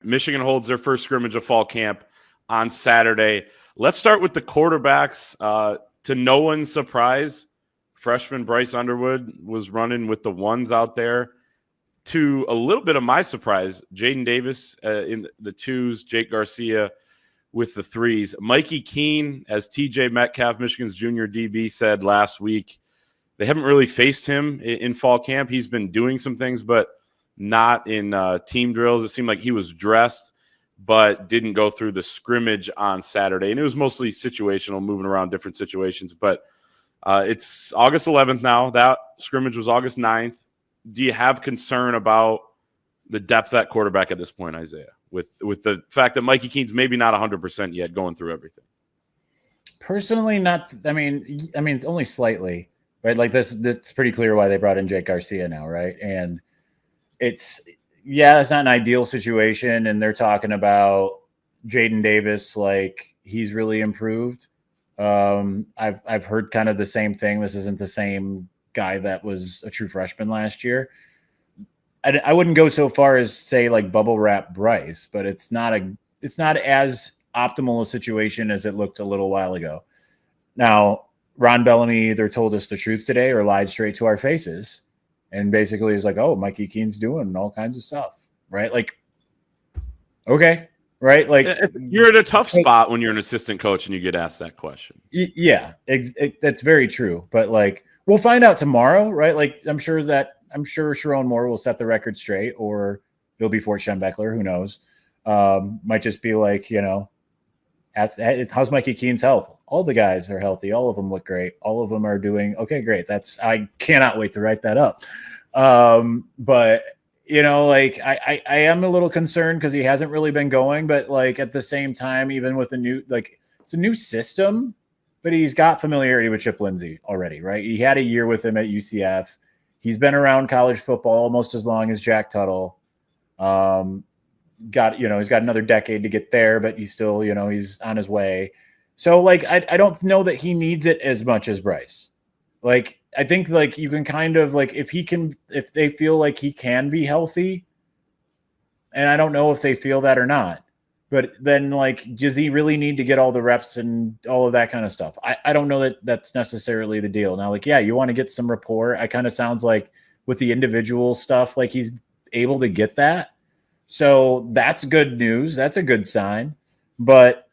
Michigan holds their first scrimmage of fall camp on Saturday. Let's start with the quarterbacks. To no one's surprise, freshman Bryce Underwood was running with the ones out there. To a little bit of my surprise, Jaden Davis in the twos, Jake Garcia with the threes. Mikey Keene, as TJ Metcalf, Michigan's junior DB, said last week, they haven't really faced him in fall camp. He's been doing some things, but not in team drills. It seemed like he was dressed, but didn't go through the scrimmage on Saturday. And it was mostly situational, moving around different situations. But it's August 11th now. That scrimmage was August 9th. Do you have concern about the depth at quarterback at this point, Isaiah, with the fact that Mikey Keene's maybe not 100% yet going through everything? Personally, not. I mean, only slightly, right? Like that's pretty clear why they brought in Jake Garcia now, right? And it's not an ideal situation, and they're talking about Jaden Davis like he's really improved. I've heard kind of the same thing. This isn't the same guy that was a true freshman last year. I wouldn't go so far as say like bubble wrap Bryce, but it's not as optimal a situation as it looked a little while ago. Now, Ron Bellamy either told us the truth today or lied straight to our faces. And basically is like, oh, Mikey Keene's doing all kinds of stuff, right? Like, okay, right? Like you're in a tough spot when you're an assistant coach and you get asked that question. Yeah, that's very true. But like, we'll find out tomorrow, right? Like, I'm sure Sherrone Moore will set the record straight, or it'll be Fort Schembechler. Who knows? Might just be like, how's Mikey Keene's health? All the guys are healthy. All of them look great. All of them are doing okay. Great. I cannot wait to write that up. But like I am a little concerned because he hasn't really been going, but like at the same time, even with it's a new system, but he's got familiarity with Chip Lindsey already, right? He had a year with him at UCF. He's been around college football almost as long as Jack Tuttle. He's got another decade to get there, but he's still, he's on his way. So like, I don't know that he needs it as much as Bryce. Like, I think like you can kind of like, if they feel like he can be healthy, and I don't know if they feel that or not, but then like, does he really need to get all the reps and all of that kind of stuff? I don't know that that's necessarily the deal. Now, like, yeah, you want to get some rapport. I kind of sounds like with the individual stuff, like he's able to get that. So that's good news. That's a good sign. But,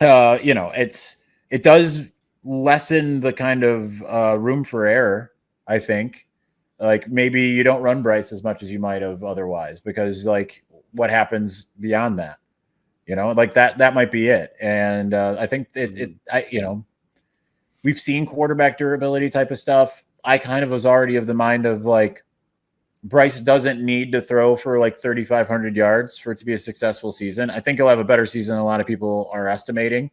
it does lessen the kind of room for error, I think. Like maybe you don't run Bryce as much as you might have otherwise, because like what happens beyond that, like that might be it. And I think we've seen quarterback durability type of stuff. I kind of was already of the mind of like, Bryce doesn't need to throw for like 3,500 yards for it to be a successful season. I think he'll have a better season than a lot of people are estimating.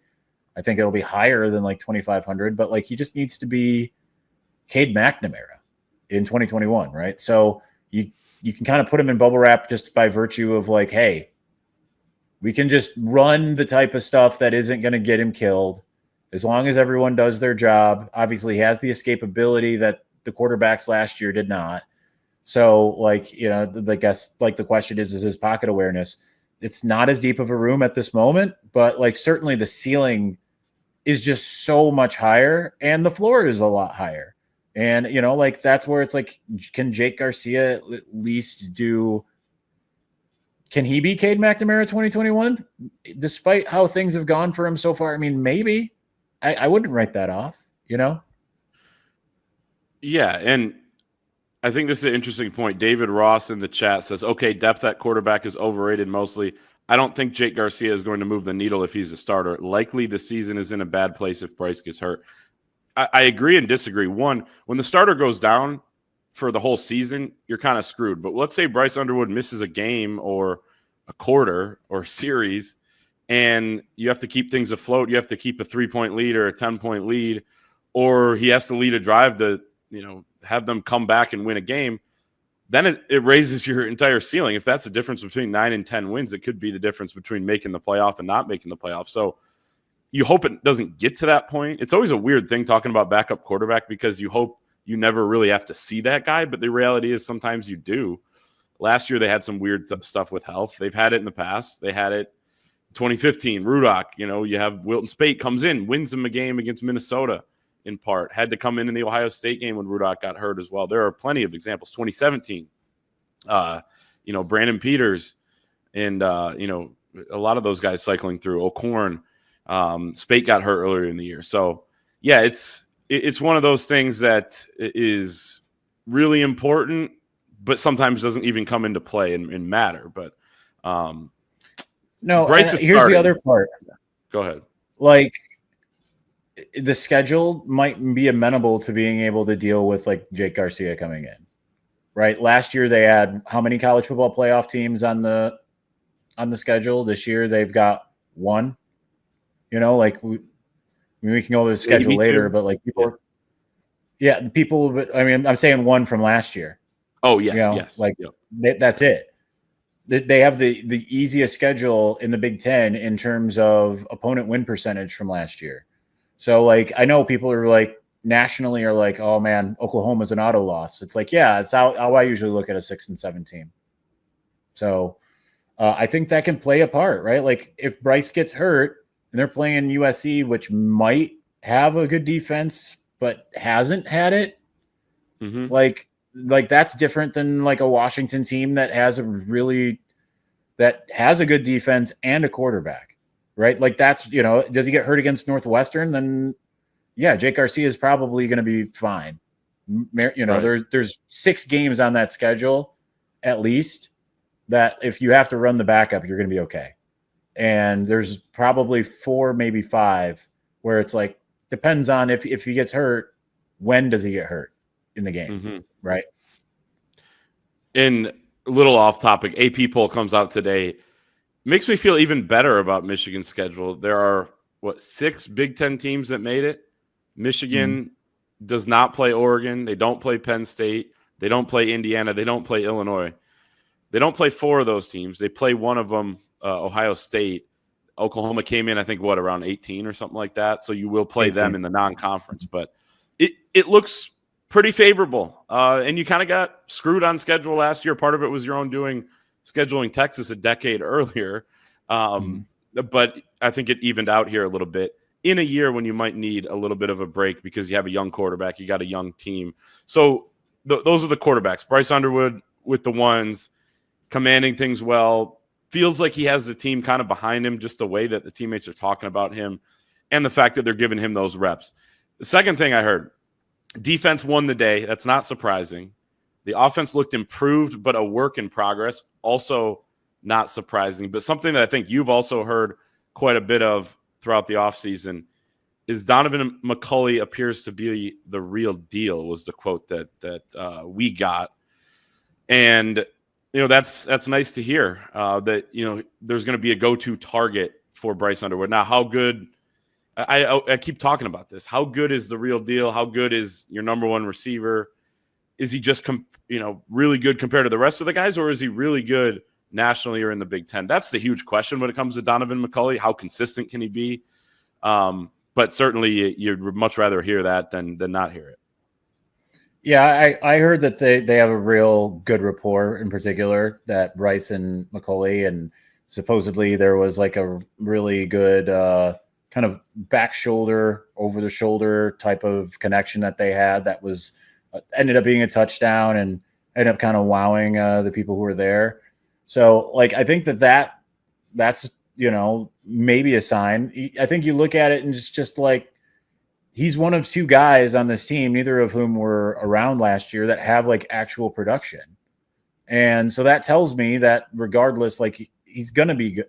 I think it'll be higher than like 2,500, but like he just needs to be Cade McNamara in 2021, right? So you can kind of put him in bubble wrap just by virtue of like, hey, we can just run the type of stuff that isn't going to get him killed as long as everyone does their job. Obviously, he has the escapability that the quarterbacks last year did not. So, like, I guess, like, the question is his pocket awareness? It's not as deep of a room at this moment, but, like, certainly the ceiling is just so much higher, and the floor is a lot higher. And, like, that's where it's like, can Jake Garcia at least can he be Cade McNamara 2021? Despite how things have gone for him so far, I mean, maybe. I wouldn't write that off, Yeah, and I think this is an interesting point. David Ross in the chat says, okay, depth at quarterback is overrated mostly. I don't think Jake Garcia is going to move the needle if he's a starter. Likely the season is in a bad place if Bryce gets hurt. I agree and disagree. One, when the starter goes down for the whole season, you're kind of screwed. But let's say Bryce Underwood misses a game or a quarter or a series, and you have to keep things afloat. You have to keep a 3-point lead or a 10-point lead, or he has to lead a drive to, have them come back and win a game, then it raises your entire ceiling. If that's the difference between 9 and 10 wins, it could be the difference between making the playoff and not making the playoff. So you hope it doesn't get to that point. It's always a weird thing talking about backup quarterback because you hope you never really have to see that guy, but the reality is sometimes you do. Last year they had some weird stuff with health. They've had it in the past. They had it 2015. Rudock, you have Wilton Spate comes in, wins them a game against Minnesota in part. Had to come in the Ohio State game when Rudock got hurt as well. There are plenty of examples. 2017, Brandon Peters and, a lot of those guys cycling through. O'Korn, Spate got hurt earlier in the year. So, yeah, it's one of those things that is really important, but sometimes doesn't even come into play and matter. But no, Bryce here's the other part. Go ahead. Like, the schedule might be amenable to being able to deal with like Jake Garcia coming in, right? Last year they had how many college football playoff teams on the schedule? This year they've got one. We can go over the schedule later, but like people, but I mean, I'm saying one from last year. Oh yes, yes. Like that's it. They have the easiest schedule in the Big Ten in terms of opponent win percentage from last year. So like, I know people are like nationally are like, oh man, Oklahoma's an auto loss. It's like, yeah, it's how I usually look at a 6 and 7 team. So I think that can play a part, right? Like if Bryce gets hurt and they're playing USC, which might have a good defense, but hasn't had it, like that's different than like a Washington team that has a good defense and a quarterback, right? Like that's, does he get hurt against Northwestern? Then yeah, Jake Garcia is probably going to be fine. Right. There's 6 games on that schedule at least that if you have to run the backup, you're going to be okay. And there's probably 4, maybe 5 where it's like, depends on if he gets hurt, when does he get hurt in the game, right? And a little off topic, AP poll comes out today. Makes me feel even better about Michigan's schedule. There are, 6 Big Ten teams that made it. Michigan does not play Oregon. They don't play Penn State. They don't play Indiana. They don't play Illinois. They don't play 4 of those teams. They play one of them, Ohio State. Oklahoma came in, I think, around 18 or something like that. So you will play 18. Them in the non-conference. But it looks pretty favorable. And you kind of got screwed on schedule last year. Part of it was your own doing, scheduling Texas a decade earlier. But I think it evened out here a little bit in a year when you might need a little bit of a break because you have a young quarterback, you got a young team. So those are the quarterbacks. Bryce Underwood with the ones, commanding things well. Feels like he has the team kind of behind him, just the way that the teammates are talking about him and the fact that they're giving him those reps. The second thing I heard, defense won the day. That's not surprising. The offense looked improved, but a work in progress. Also not surprising. But something that I think you've also heard quite a bit of throughout the offseason is Donaven McCulley appears to be the real deal, was the quote that we got. And that's nice to hear that, there's going to be a go-to target for Bryce Underwood. Now, how good I keep talking about this. How good is the real deal? How good is your number one receiver? Is he just, really good compared to the rest of the guys, or is he really good nationally or in the Big Ten? That's the huge question when it comes to Donaven McCulley. How consistent can he be? But certainly you'd much rather hear that than not hear it. Yeah, I heard that they have a real good rapport, in particular, that Bryce and McCulley, and supposedly there was like a really good kind of back shoulder, over the shoulder type of connection that they had that was ended up being a touchdown and ended up kind of wowing the people who were there. So like, I think that's, maybe a sign. I think you look at it and it's just like, he's one of 2 guys on this team, neither of whom were around last year, that have like actual production. And so that tells me that regardless, like he's going to be,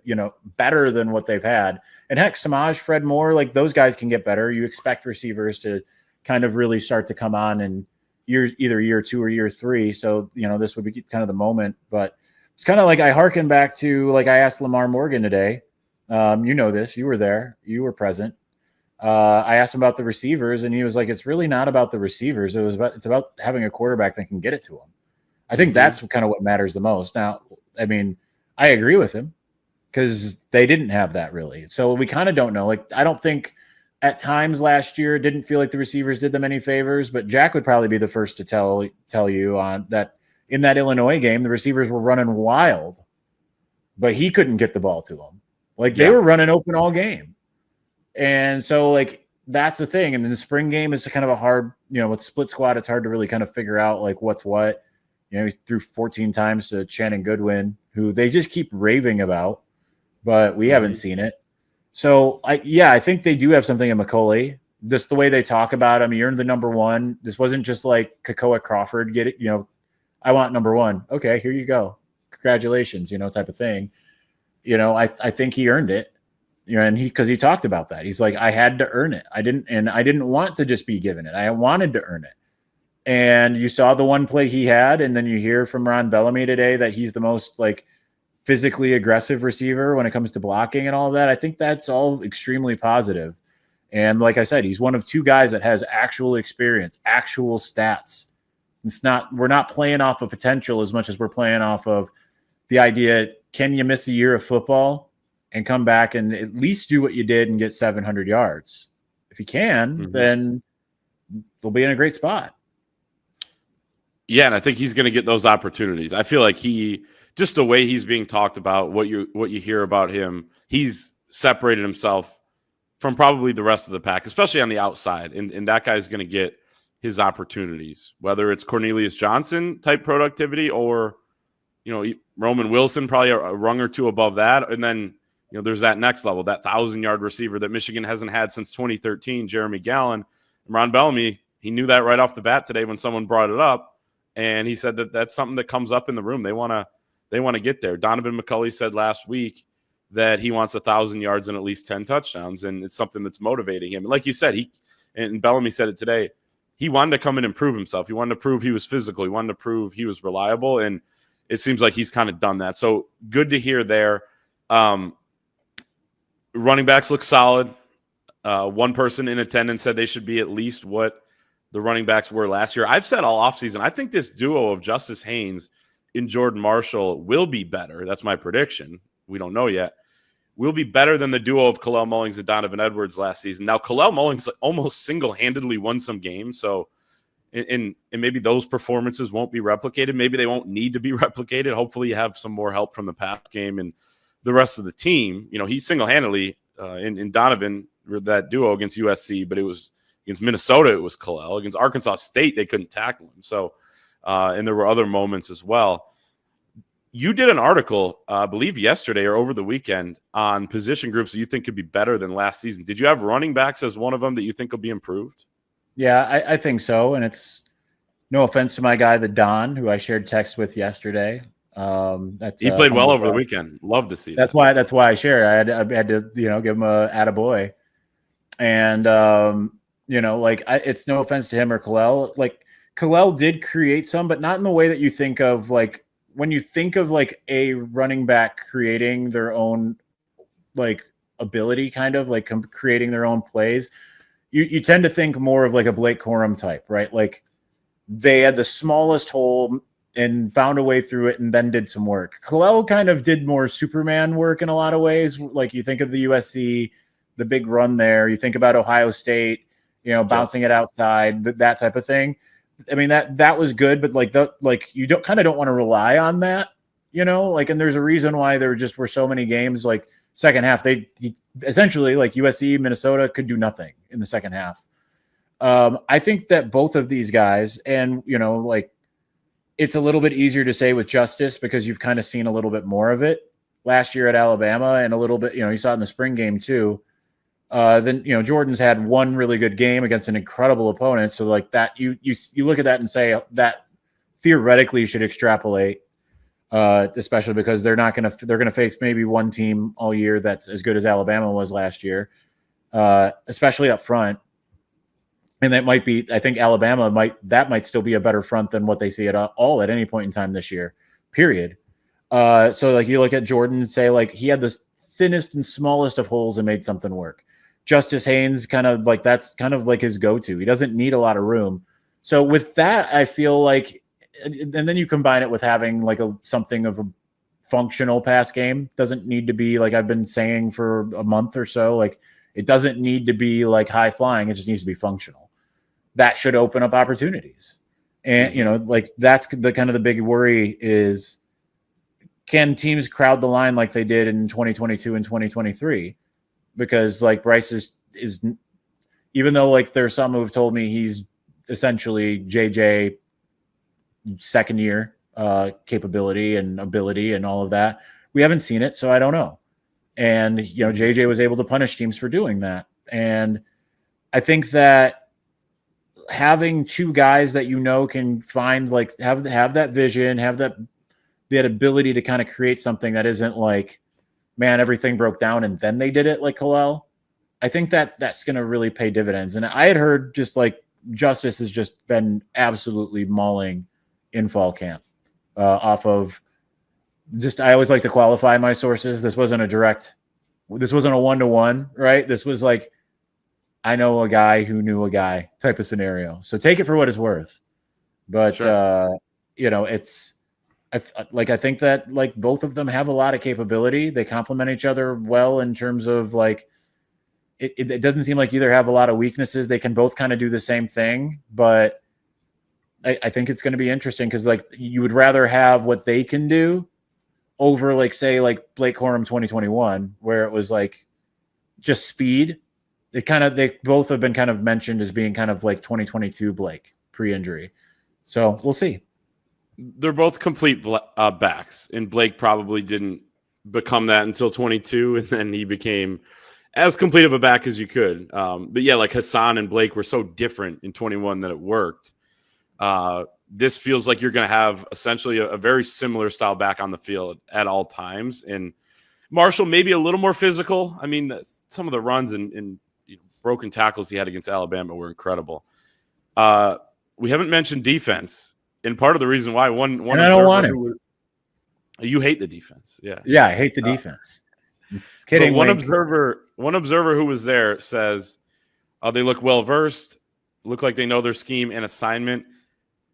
better than what they've had. And heck, Samaj, Fred Moore, like those guys can get better. You expect receivers to kind of really start to come on in either year 2 or year 3. So, this would be kind of the moment, but it's kind of like I hearken back to, like I asked Lamar Morgan today. This, you were there, you were present. I asked him about the receivers, and he was like, it's really not about the receivers. It's about having a quarterback that can get it to him. I think that's kind of what matters the most. Now, I mean, I agree with him because they didn't have that really. So we kind of don't know. Like, I don't think at times last year, it didn't feel like the receivers did them any favors, but Jack would probably be the first to tell you on that. in that Illinois game, the receivers were running wild, but he couldn't get the ball to them. Like they were running open all game. And so like that's the thing. And then the spring game is kind of a hard, with split squad, it's hard to really kind of figure out like what's what. He threw 14 times to Shannon Goodwin, who they just keep raving about, but we haven't seen it. So I think they do have something in McCulley. Just the way they talk about him, he earned the number one. This wasn't just like Kakoa Crawford, get it, I want number one. Okay, here you go. Congratulations, type of thing. I think he earned it. And because he talked about that. He's like, I had to earn it. I didn't want to just be given it. I wanted to earn it. And you saw the one play he had, and then you hear from Ron Bellamy today that he's the most like physically aggressive receiver when it comes to blocking and all of that. I think that's all extremely positive. And like I said, he's one of two guys that has actual experience, actual stats. We're not playing off of potential as much as we're playing off of the idea, can you miss a year of football and come back and at least do what you did and get 700 yards? If you can, then they'll be in a great spot. Yeah, and I think he's going to get those opportunities. I feel like just the way he's being talked about, what you hear about him, he's separated himself from probably the rest of the pack, especially on the outside. And that guy's going to get his opportunities, whether it's Cornelius Johnson type productivity or, Roman Wilson, probably a rung or two above that. And then, there's that next level, that 1,000-yard receiver that Michigan hasn't had since 2013, Jeremy Gallen. And Ron Bellamy, he knew that right off the bat today when someone brought it up. And he said that that's something that comes up in the room. They want to get there. Donaven McCulley said last week that he wants 1,000 yards and at least 10 touchdowns, and it's something that's motivating him. And like you said, and Bellamy said it today, he wanted to come in and prove himself. He wanted to prove he was physical. He wanted to prove he was reliable, and it seems like he's kind of done that. So good to hear there. Running backs look solid. One person in attendance said they should be at least what the running backs were last year. I've said all offseason, I think this duo of Justice Haynes and Jordan Marshall will be better. That's my prediction. We don't know yet. Will be better than the duo of Kalel Mullings and Donovan Edwards last season. Now, Kalel Mullings almost single-handedly won some games, so and maybe those performances won't be replicated. Maybe they won't need to be replicated. Hopefully you have some more help from the pass game and the rest of the team. He single-handedly in Donovan, that duo against USC, but it was against Minnesota, it was Kalel. Against Arkansas State, they couldn't tackle him. So, and there were other moments as well. You did an article, I believe yesterday or over the weekend, on position groups that you think could be better than last season. Did you have running backs as one of them that you think will be improved? Yeah, I think so. And it's no offense to my guy, the Don, who I shared text with yesterday. He played well over the weekend. Love to see that. That's why I shared. I had to, give him a attaboy. And, it's no offense to him or Kalel. Like, Kalel did create some, but not in the way that you think of, like, when you think of, like, a running back creating their own, like, ability, kind of, like, creating their own plays, you tend to think more of, like, a Blake Corum type, right? Like, they had the smallest hole and found a way through it and then did some work. Kalel kind of did more Superman work in a lot of ways. Like, you think of the USC, the big run there. You think about Ohio State, bouncing it outside, that type of thing. I mean, that was good, but you don't want to rely on that, and there's a reason why there just were so many games, like second half, they essentially, like USC, Minnesota, could do nothing in the second half. I think that both of these guys, and, it's a little bit easier to say with Justice because you've kind of seen a little bit more of it last year at Alabama and a little bit, you saw it in the spring game too. Then, Jordan's had one really good game against an incredible opponent. So like that, you look at that and say that theoretically should extrapolate, especially because they're going to face maybe one team all year that's as good as Alabama was last year, especially up front. And that might be, I think Alabama might still be a better front than what they see at any point in time this year, period. So like you look at Jordan and say like he had the thinnest and smallest of holes and made something work. Justice Haynes that's kind of like his go-to. He doesn't need a lot of room. So with that, I feel like, and then you combine it with having like something of a functional pass game. Doesn't need to be, like I've been saying for a month or so, like it doesn't need to be like high flying. It just needs to be functional. That should open up opportunities. And, like that's the kind of the big worry is, can teams crowd the line like they did in 2022 and 2023? Because like Bryce is even though like there's some who've told me he's essentially JJ second year capability and ability and all of that, we haven't seen it, so I don't know. And JJ was able to punish teams for doing that, and I think that having two guys that can find like have that vision, have that ability to kind of create something that isn't like, man, everything broke down and then they did it like Kalel. I think that that's going to really pay dividends. And I had heard just like Justice has just been absolutely mauling in fall camp off of just, I always like to qualify my sources. This wasn't a 1-to-1, right? This was like, I know a guy who knew a guy type of scenario. So take it for what it's worth. But, Sure. I think that like both of them have a lot of capability. They complement each other well in terms of like, it doesn't seem like either have a lot of weaknesses. They can both kind of do the same thing, but I think it's going to be interesting because like you would rather have what they can do over like, say, like Blake Corum 2021, where it was like just speed. They both have been kind of mentioned as being kind of like 2022 Blake pre-injury. So we'll see. They're both complete backs, and Blake probably didn't become that until 22, and then he became as complete of a back as you could. But yeah, like Hassan and Blake were so different in 21 that it worked. This feels like you're going to have essentially a very similar style back on the field at all times. And Marshall maybe a little more physical. I mean, some of the runs and broken tackles he had against Alabama were incredible. We haven't mentioned defense. And part of the reason why one and I don't want to. You hate the defense. Yeah. Yeah, I hate the defense. Kidding. One observer who was there says they look well versed, look like they know their scheme and assignment.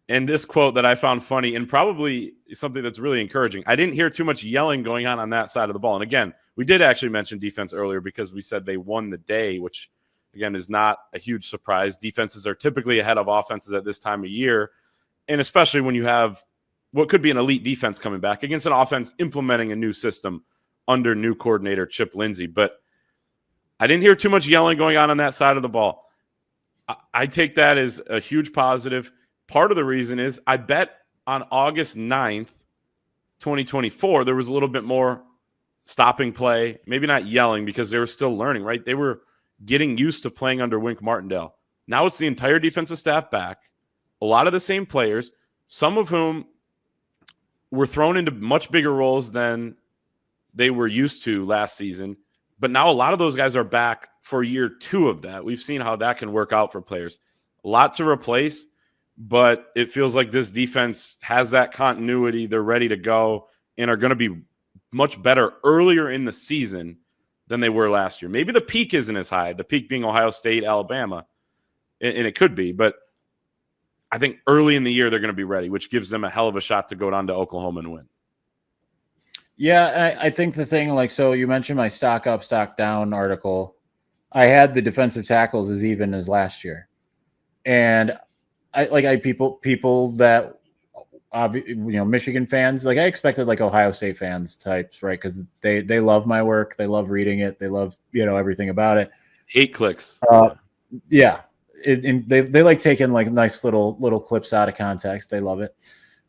And this quote that I found funny and probably something that's really encouraging. I didn't hear too much yelling going on that side of the ball. And again, we did actually mention defense earlier because we said they won the day, which again is not a huge surprise. Defenses are typically ahead of offenses at this time of year. And especially when you have what could be an elite defense coming back against an offense implementing a new system under new coordinator Chip Lindsey. But I didn't hear too much yelling going on that side of the ball. I take that as a huge positive. Part of the reason is I bet on August 9th, 2024, there was a little bit more stopping play, maybe not yelling because they were still learning, right? They were getting used to playing under Wink Martindale. Now it's the entire defensive staff back. A lot of the same players, some of whom were thrown into much bigger roles than they were used to last season. But now a lot of those guys are back for year 2 of that. We've seen how that can work out for players. A lot to replace, but it feels like this defense has that continuity. They're ready to go and are going to be much better earlier in the season than they were last year. Maybe the peak isn't as high, the peak being Ohio State, Alabama, and it could be, but I think early in the year they're going to be ready, which gives them a hell of a shot to go down to Oklahoma and win. Yeah, I think the thing, like, so you mentioned my stock up, stock down article. I had the defensive tackles as even as last year, and people that Michigan fans, like I expected like Ohio State fans types, right? Because they love my work, they love reading it, they love everything about it. Hate clicks. Yeah. They like taking like nice little clips out of context. They love it.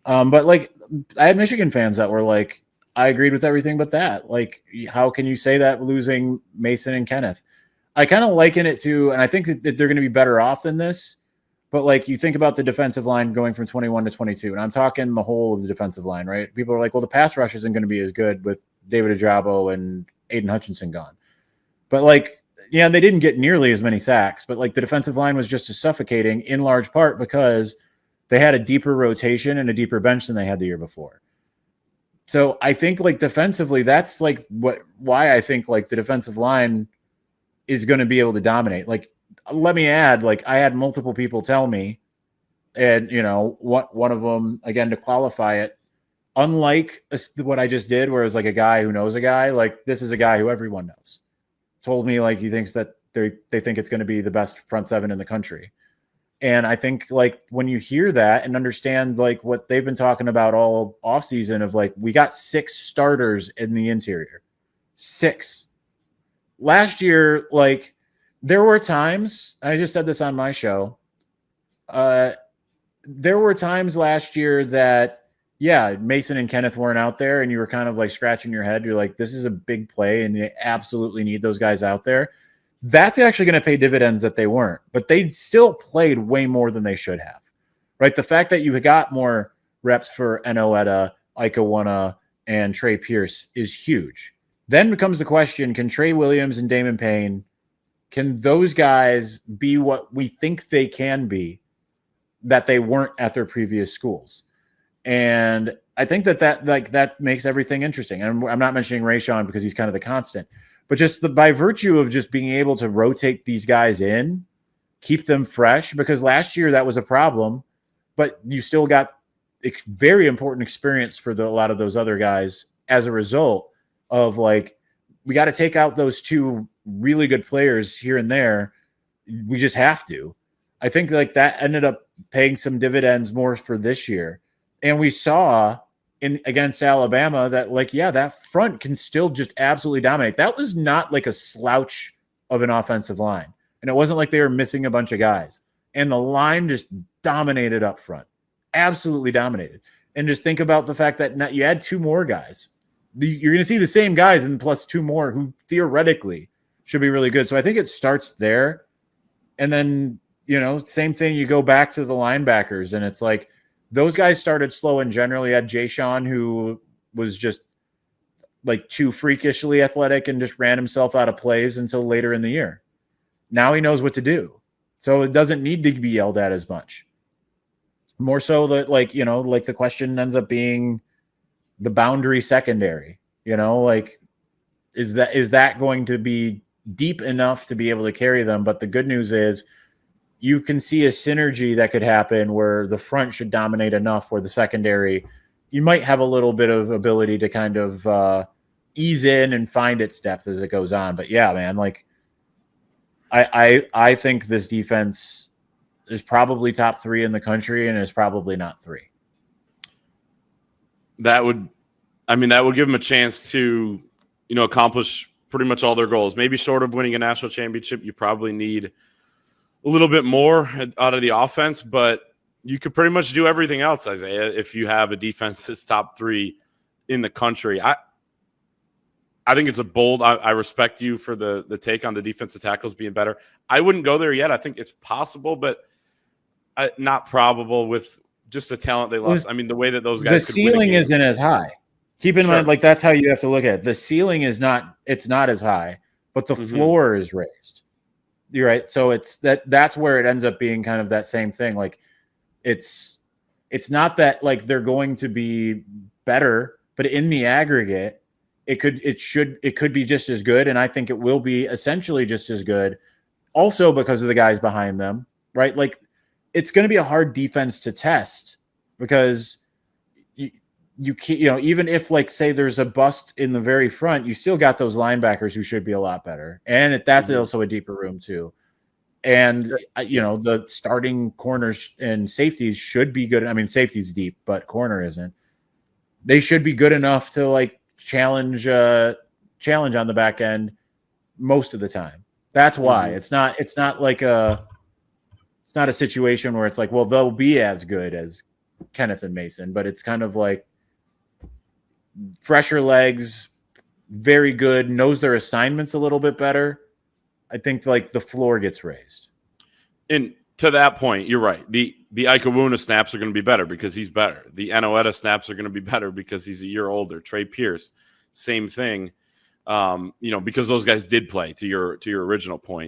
But like I had Michigan fans that were like, I agreed with everything but that. Like, how can you say that losing Mason and Kenneth? I kind of liken it to, and I think that they're going to be better off than this. But like you think about the defensive line going from 21 to 22, and I'm talking the whole of the defensive line, right? People are like, well, the pass rush isn't going to be as good with David Ojabo and Aiden Hutchinson gone. But like, yeah, they didn't get nearly as many sacks, but like the defensive line was just as suffocating in large part because they had a deeper rotation and a deeper bench than they had the year before. So I think like defensively, that's like why I think like the defensive line is going to be able to dominate. Like, let me add, like I had multiple people tell me, and one of them, again, to qualify it, unlike what I just did, where it's like a guy who knows a guy, like this is a guy who everyone knows. Told me like he thinks that they think it's going to be the best front seven in the country. And I think like when you hear that and understand like what they've been talking about all offseason of like, we got 6 starters in the interior. 6. Last year, like there were times, I just said this on my show, there were times last year that, yeah, Mason and Kenneth weren't out there and you were kind of like scratching your head. You're like, this is a big play and you absolutely need those guys out there. That's actually going to pay dividends that they weren't, but they still played way more than they should have, right? The fact that you got more reps for Enoetta, Ikawana, and Trey Pierce is huge. Then becomes the question, can Trey Williams and Damon Payne, can those guys be what we think they can be that they weren't at their previous schools? And I think that makes everything interesting. And I'm not mentioning Rayshawn because he's kind of the constant, but just by virtue of just being able to rotate these guys in, keep them fresh, because last year that was a problem, but you still got very important experience for a lot of those other guys as a result of like, we got to take out those 2 really good players here and there. We just have to. I think like that ended up paying some dividends more for this year. And we saw against Alabama that like, yeah, that front can still just absolutely dominate. That was not like a slouch of an offensive line. And it wasn't like they were missing a bunch of guys. And the line just dominated up front. Absolutely dominated. And just think about the fact that you add 2 more guys. You're going to see the same guys and plus 2 more who theoretically should be really good. So I think it starts there. And then, same thing, you go back to the linebackers and it's like those guys started slow and generally had Jay Sean, who was just like too freakishly athletic and just ran himself out of plays until later in the year. Now he knows what to do. So it doesn't need to be yelled at as much. More so that like the question ends up being the boundary secondary, like is that going to be deep enough to be able to carry them? But the good news is you can see a synergy that could happen where the front should dominate enough where the secondary, you might have a little bit of ability to kind of ease in and find its depth as it goes on. But yeah, man, like I think this defense is probably top 3 in the country and is probably not 3. That would give them a chance to, accomplish pretty much all their goals. Maybe short of winning a national championship, you probably need a little bit more out of the offense, but you could pretty much do everything else, Isaiah, if you have a defense that's top 3 in the country. I think it's a bold. I respect you for the take on the defensive tackles being better. I wouldn't go there yet. I think it's possible, but not probable with just the talent they lost. I mean, the way that those guys the ceiling isn't as high. Keep in mind, like that's how you have to look at it. The ceiling is not as high, but the floor is raised. You're right. So that's where it ends up being kind of that same thing. Like it's not that like they're going to be better, but in the aggregate, it could be just as good. And I think it will be essentially just as good also because of the guys behind them, right? Like it's going to be a hard defense to test because you can't, even if like say there's a bust in the very front, you still got those linebackers who should be a lot better. And that's also a deeper room too. And the starting corners and safeties should be good. I mean, safety's deep, but corner isn't. They should be good enough to like challenge on the back end most of the time. That's why it's not like it's not a situation where it's like, well, they'll be as good as Kenneth and Mason, but it's kind of like fresher legs, very good, knows their assignments a little bit better. I think like the floor gets raised. And to that point, you're right. The Ikawana snaps are going to be better because he's better. The Enoetta snaps are going to be better because he's a year older. Trey Pierce, same thing. Because those guys did play to your original point.